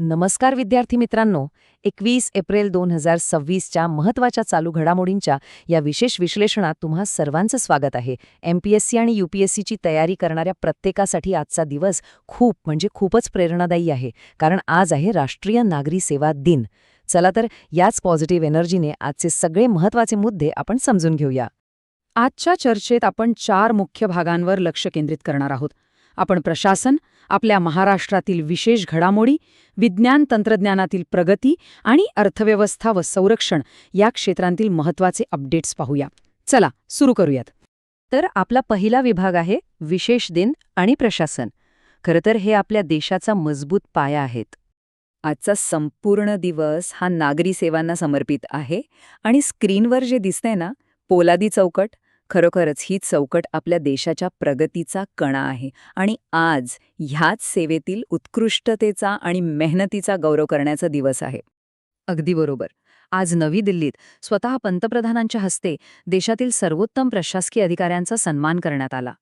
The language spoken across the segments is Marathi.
नमस्कार विद्यार्थी मित्रांनो. 21 एप्रिल 2026च्या महत्त्वाच्या चालू घडामोडींच्या या विशेष विश्लेषणात तुम्हा सर्वांचं स्वागत आहे. MPSC आणि UPSCची तयारी करणाऱ्या प्रत्येकासाठी आजचा दिवस खूपच प्रेरणादायी आहे, कारण आज आहे राष्ट्रीय नागरी सेवा दिन. चला तर याच पॉझिटिव्ह एनर्जीने आजचे सगळे महत्त्वाचे मुद्दे आपण समजून घेऊया. आजच्या चर्चेत आपण 4 मुख्य भागांवर लक्ष केंद्रित करणार आहोत. आपण प्रशासन, आपल्या महाराष्ट्रातील विशेष घडामोडी, विज्ञान तंत्रज्ञानातील प्रगती आणि अर्थव्यवस्था व संरक्षण या क्षेत्रांतील महत्त्वाचे अपडेट्स पाहूया. चला सुरू करूयात. तर आपला पहिला विभाग आहे विशेष दिन आणि प्रशासन. खरं तर हे आपल्या देशाचा मजबूत पाया आहेत. आजचा संपूर्ण दिवस हा नागरी सेवांना समर्पित आहे आणि स्क्रीनवर जे दिसतंय ना, पोलादी चौकट, खरोखरच ही चौकट आपल्या देशाच्या प्रगतीचा कणा आहे आणि आज ह्याच सेवेतील उत्कृष्टतेचा आणि मेहनतीचा गौरव करण्याचा दिवस आहे. अगदी बरोबर. आज नवी दिल्लीत स्वतः पंतप्रधानांच्या हस्ते देशातील सर्वोत्तम प्रशासकीय अधिकाऱ्यांचा सन्मान करण्यात आला.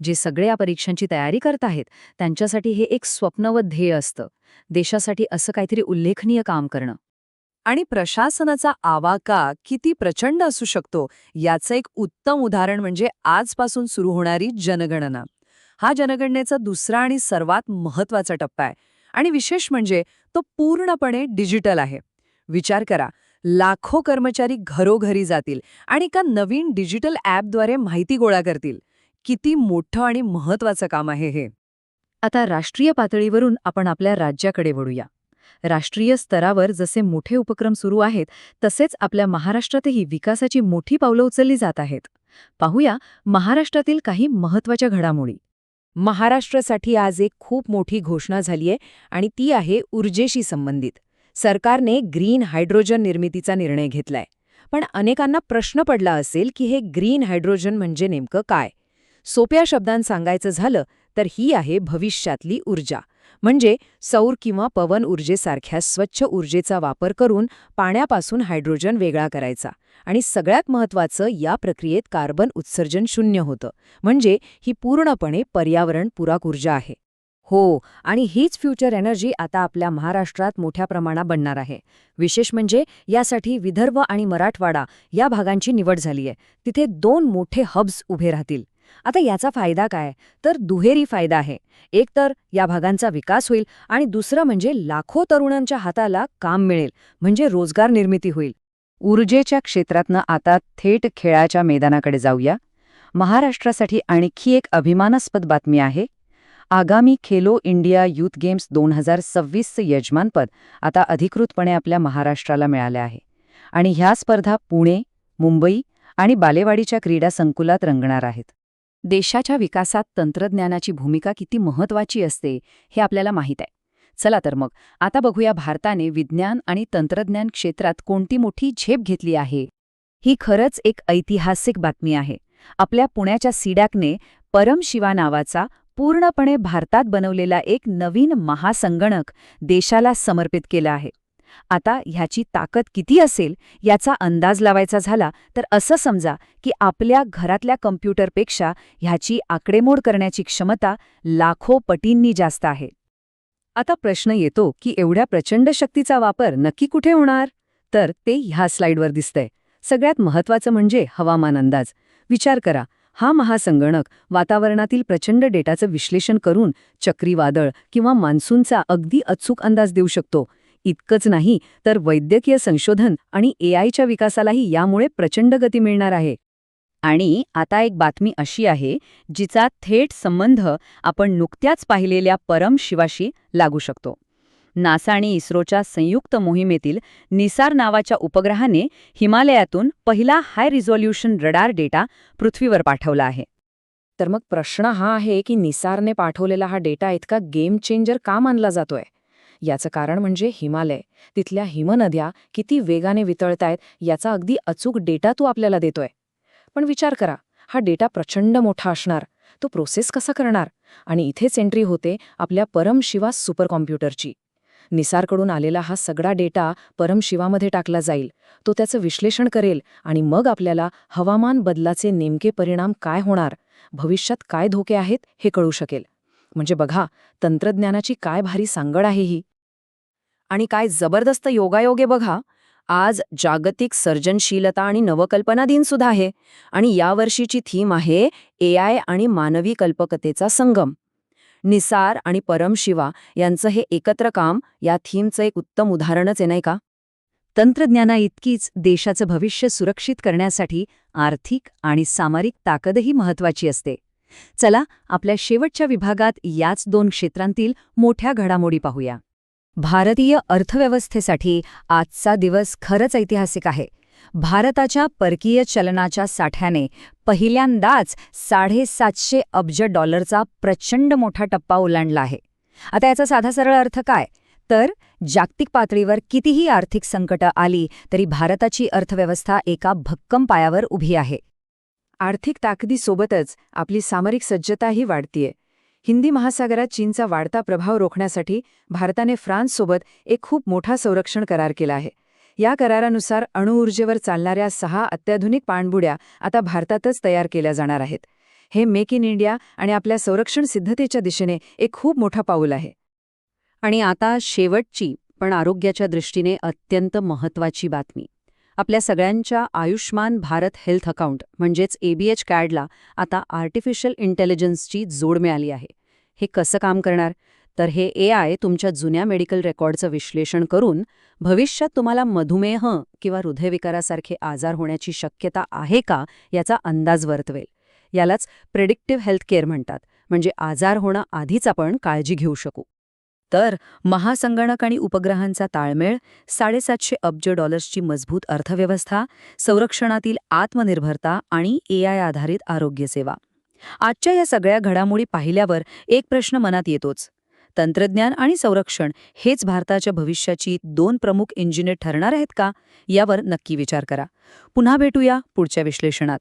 जे सगळे या परीक्षांची तयारी करत आहेत त्यांच्यासाठी हे एक स्वप्न व ध्येय असतं, देशासाठी असं काहीतरी उल्लेखनीय काम करणं. आणि प्रशासनाचा आवाका किती प्रचंड असू शकतो याचं एक उत्तम उदाहरण म्हणजे आजपासून सुरू होणारी जनगणना. हा जनगणनेचा दुसरा आणि सर्वात महत्त्वाचा टप्पा आहे आणि विशेष म्हणजे तो पूर्णपणे डिजिटल आहे. विचार करा, लाखो कर्मचारी घरोघरी जातील आणि एका नवीन डिजिटल ॲपद्वारे माहिती गोळा करतील. किती मोठं आणि महत्त्वाचं काम आहे हे. आता राष्ट्रीय पातळीवरून आपण आपल्या राज्याकडे वळूया. राष्ट्रीय स्तरावर जसे मोठे उपक्रम सुरू आहेत तसेच आपल्या महाराष्ट्रातही विकासाची मोठी पावलं उचलली जात आहेत. पाहूया महाराष्ट्रातील काही महत्त्वाच्या घडामोडी. महाराष्ट्रासाठी आज एक खूप मोठी घोषणा झाली आहे आणि ती आहे ऊर्जेशी संबंधित. सरकारने ग्रीन हायड्रोजन निर्मितीचा निर्णय घेतलाय. पण अनेकांना प्रश्न पडला असेल की हे ग्रीन हायड्रोजन म्हणजे नेमकं काय. सोप्या शब्दांत सांगायचं झालं तर ही आहे भविष्यातली ऊर्जा. म्हणजे सौर किंवा पवन ऊर्जेसारख्या स्वच्छ ऊर्जेचा वापर करून पाण्यापासून हायड्रोजन वेगळा करायचा. आणि सगळ्यात महत्त्वाचं, या प्रक्रियेत कार्बन उत्सर्जन शून्य होतं. म्हणजे ही पूर्णपणे पर्यावरणपूरक ऊर्जा आहे. हो, आणि हीच फ्युचर एनर्जी आता आपल्या महाराष्ट्रात मोठ्या प्रमाणात बनणार आहे. विशेष म्हणजे यासाठी विदर्भ आणि मराठवाडा या भागांची निवड झाली आहे. तिथे 2 मोठे हब्स उभे राहतील. आता याचा फायदा काय, तर दुहेरी फायदा आहे. एक तर या भागांचा विकास होईल आणि दुसरं म्हणजे लाखो तरुणांच्या हाताला काम मिळेल, म्हणजे रोजगार निर्मिती होईल. ऊर्जेच्या क्षेत्रातनं आता थेट खेळाच्या मैदानाकडे जाऊया. महाराष्ट्रासाठी आणखी एक अभिमानास्पद बातमी आहे. आगामी खेलो इंडिया यूथ गेम्स 2026चं यजमानपद आता अधिकृतपणे आपल्या महाराष्ट्राला मिळाले आहे. आणि ह्या स्पर्धा पुणे, मुंबई आणि बालेवाडीच्या क्रीडा संकुलात रंगणार आहेत. देशाच्या विकासात तंत्रज्ञानाची भूमिका किती महत्त्वाची असते हे आपल्याला माहीत आहे. चला तर मग आता बघूया भारताने विज्ञान आणि तंत्रज्ञान क्षेत्रात कोणती मोठी झेप घेतली आहे. ही खरंच एक ऐतिहासिक बातमी आहे. आपल्या पुण्याच्या सीडॅकने परमशिवा नावाचा पूर्णपणे भारतात बनवलेला एक नवीन महासंगणक देशाला समर्पित केला आहे. आता ह्याची ताकद किती असेल याचा अंदाज लावायचा झाला तर असं समजा की आपल्या घरातल्या कम्प्युटरपेक्षा ह्याची आकडेमोड करण्याची क्षमता लाखो पटींनी जास्त आहे. आता प्रश्न येतो की एवढ्या प्रचंड शक्तीचा वापर नक्की कुठे होणार, तर ते ह्या स्लाइडवर दिसतंय. सगळ्यात महत्त्वाचं म्हणजे हवामान अंदाज. विचार करा, हा महासंगणक वातावरणातील प्रचंड डेटाचं विश्लेषण करून चक्रीवादळ किंवा मान्सूनचा अगदी अचूक अंदाज देऊ शकतो. इतकंच नाही तर वैद्यकीय संशोधन आणि AIच्या विकासालाही यामुळे प्रचंड गती मिळणार आहे. आणि आता एक बातमी अशी आहे जिचा थेट संबंध आपण नुकत्याच पाहिलेल्या परमशिवाशी लागू शकतो. नासा आणि इस्रोच्या संयुक्त मोहिमेतील निसार नावाच्या उपग्रहाने हिमालयातून पहिला हाय रिझॉल्युशन रडार डेटा पृथ्वीवर पाठवला आहे. तर मग प्रश्न हा आहे की निसारने पाठवलेला हा डेटा इतका गेम चेंजर का मानला जातोय. याचं कारण म्हणजे हिमालय. तिथल्या हिमनद्या किती वेगाने वितळतायत याचा अगदी अचूक डेटा तो आपल्याला देतोय. पण विचार करा, हा डेटा प्रचंड मोठा असणार, तो प्रोसेस कसा करणार. आणि इथेच एंट्री होते आपल्या परमशिवा सुपर कॉम्प्युटरची. निसारकडून आलेला हा सगळा डेटा परमशिवामध्ये टाकला जाईल. तो त्याचं विश्लेषण करेल आणि मग आपल्याला हवामान बदलाचे नेमके परिणाम काय होणार, भविष्यात काय धोके आहेत हे कळू शकेल. म्हणजे बघा, तंत्रज्ञानाची काय भारी सांगड आहे ही. आणि काय जबरदस्त योगायोग आहे बघा. आज जागतिक सर्जनशीलता आणि नवकल्पना दिन सुद्धा आहे आणि यावर्षीची थीम आहे AI आणि मानवी कल्पकतेचा संगम. निसार आणि परमशिवा यांचं हे एकत्र काम या थीमचं एक उत्तम उदाहरणच आहे, नाही का? तंत्रज्ञानाइतकीच देशाचं भविष्य सुरक्षित करण्यासाठी आर्थिक आणि सामरिक ताकदही महत्वाची असते. चला आपल्या शेवटच्या विभागात याच 2 क्षेत्रांतील मोठ्या घडामोडी पाहूया. भारतीय अर्थव्यवस्थेसाठी आजचा दिवस खरंच ऐतिहासिक आहे. भारताच्या परकीय चलनाच्या साठ्याने पहिल्यांदाच $750 अब्ज प्रचंड मोठा टप्पा ओलांडला आहे. आता याचा साधा सरळ अर्थ काय? तर जागतिक पातळीवर कितीही आर्थिक संकटं आली तरी भारताची अर्थव्यवस्था एका भक्कम पायावर उभी आहे. आर्थिक ताकदीसोबतच आपली सामरिक सज्जताही वाढतीये. हिंदी महासागरात चीनचा वाढता प्रभाव रोखण्यासाठी भारताने फ्रान्ससोबत एक खूप मोठा संरक्षण करार केला आहे. या करारानुसार अणुऊर्जेवर चालणाऱ्या 6 अत्याधुनिक पाणबुड्या आता भारतातच तयार केल्या जाणार आहेत. हे मेक इन इंडिया आणि आपल्या संरक्षण सिद्धतेच्या दिशेने एक खूप मोठा पाऊल आहे. आणि आता शेवटची पण आरोग्याच्या दृष्टीने अत्यंत महत्त्वाची बातमी. आपल्या सगळ्यांच्या आयुष्मान भारत हेल्थ अकाउंट म्हणजेच ABH कार्डला आता आर्टिफिशियल इंटेलिजन्सची जोड मिळाली आहे. हे कसं काम करणार? तर हे AI तुमच्या जुन्या मेडिकल रेकॉर्डचं विश्लेषण करून भविष्यात तुम्हाला मधुमेह किंवा हृदयविकारासारखे आजार होण्याची शक्यता आहे का याचा अंदाज वर्तवेल. यालाच प्रेडिक्टिव्ह हेल्थ केअर म्हणतात. म्हणजे आजार होणं आधीच आपण काळजी घेऊ शकू. तर महासंगणक आणि उपग्रहांचा ताळमेळ, $750 अब्ज मजबूत अर्थव्यवस्था, संरक्षणातील आत्मनिर्भरता आणि AI आधारित आरोग्यसेवा. आजच्या या सगळ्या घडामोडी पाहिल्यावर एक प्रश्न मनात येतोच. तंत्रज्ञान आणि संरक्षण हेच भारताच्या भविष्याची 2 प्रमुख इंजिने ठरणार आहेत का? यावर नक्की विचार करा. पुन्हा भेटूया पुढच्या विश्लेषणात.